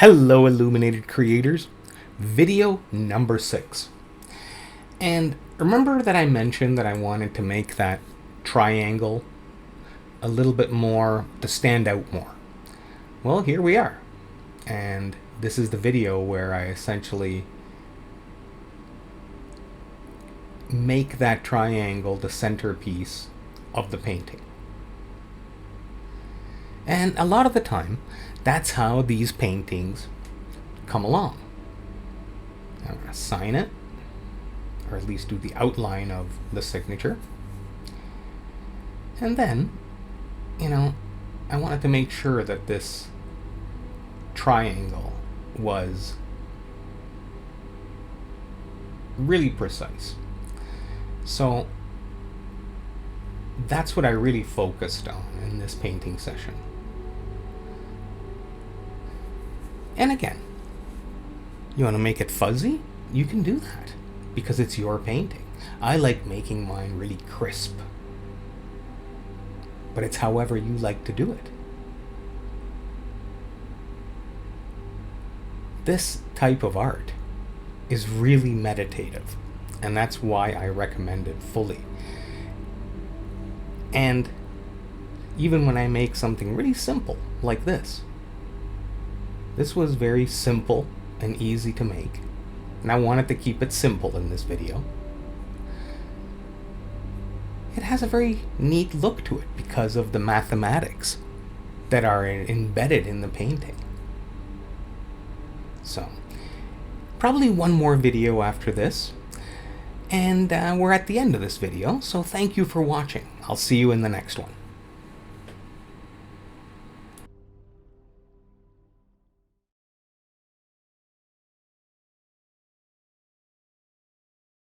Hello, illuminated creators. Video number 6. And remember that I mentioned that I wanted to make that triangle a little bit more, to stand out more. Well, here we are. And this is the video where I essentially make that triangle the centerpiece of the painting. And a lot of the time, that's how these paintings come along. I'm going to sign it, or at least do the outline of the signature. And then, I wanted to make sure that this triangle was really precise. So that's what I really focused on in this painting session. And again, you want to make it fuzzy? You can do that because it's your painting. I like making mine really crisp, but it's however you like to do it. This type of art is really meditative, and that's why I recommend it fully. And even when I make something really simple like this was very simple and easy to make, and I wanted to keep it simple in this video. It has a very neat look to it because of the mathematics that are embedded in the painting. So, probably one more video after this, and we're at the end of this video, so thank you for watching. I'll see you in the next one.